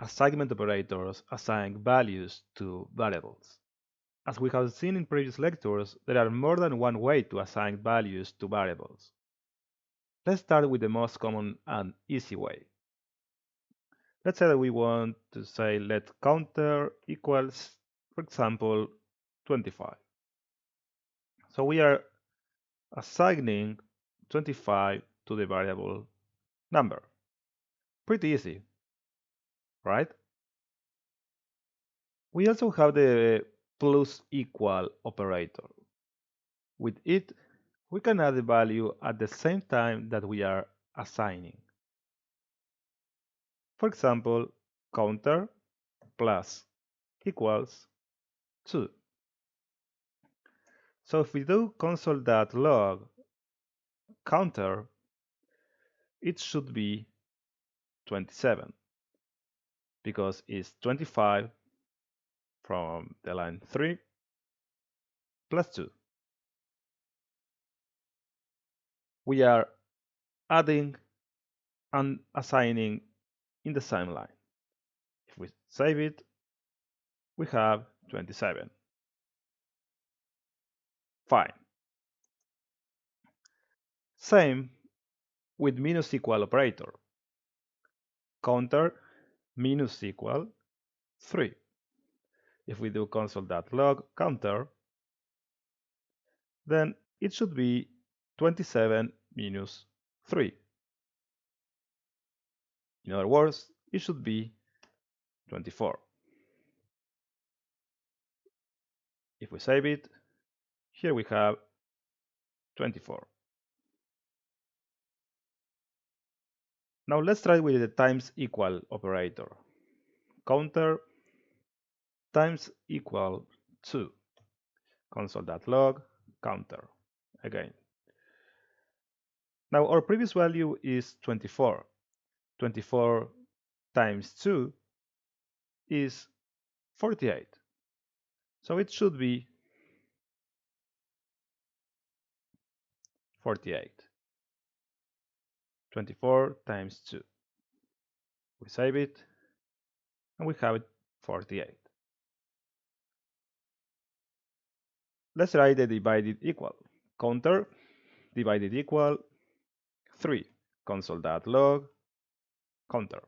assignment operators assign values to variables. As we have seen in previous lectures, there are more than one way to assign values to variables. Let's start with the most common and easy way. Let's say that we want to say let counter equals, for example, 25. So we are assigning 25 to the variable number. Pretty easy, right? We also have the plus equal operator. With it, we can add the value at the same time that we are assigning. For example, counter plus equals 2. So if we do console.log counter, it should be 27 because it's 25 from the line 3 plus 2. We are adding and assigning in the same line. If we save it, we have 27. Fine. Same with minus equal operator. Counter minus equal 3. If we do console.log counter, then it should be 27 minus 3. In other words, it should be 24. If we save it, here we have 24. Now let's try with the times equal operator. Counter times equal 2. Console.log counter again. Now our previous value is 24. 24 times 2 is 48. So it should be 48. 24 times 2. We save it, and we have it 48. Let's write the divided equal. Counter divided equal 3. Console.log counter.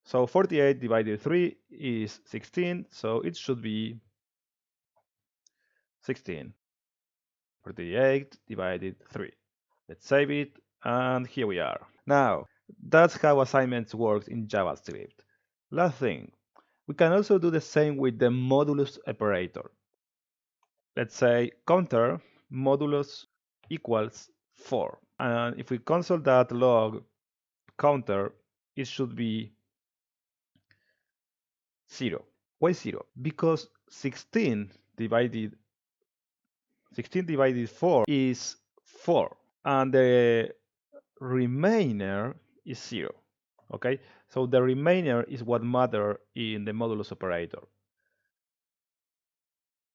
So 48 divided 3 is 16, so it should be 16. 48 divided 3. Let's save it, and here we are. Now, that's how assignments work in JavaScript. Last thing, we can also do the same with the modulus operator. Let's say counter modulus equals 4. And if we console.log counter, it should be 0. Why 0? Because 16 divided 4 is 4, and the remainder is 0. Okay, so the remainder is what matters in the modulus operator.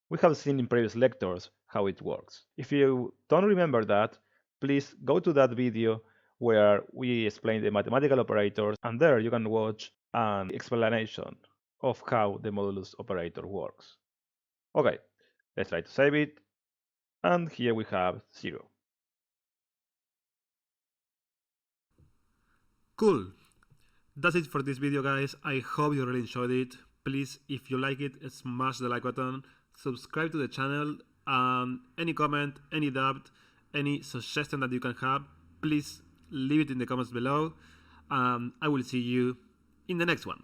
We have seen in previous lectures how it works. If you don't remember that, please go to that video where we explain the mathematical operators, and there you can watch an explanation of how the modulus operator works. Okay, let's try to save it, and here we have 0. Cool. That's it for this video, guys. I hope you really enjoyed it. Please, if you like it, smash the like button, subscribe to the channel, any comment, any doubt, any suggestion that you can have, please leave it in the comments below. I will see you in the next one.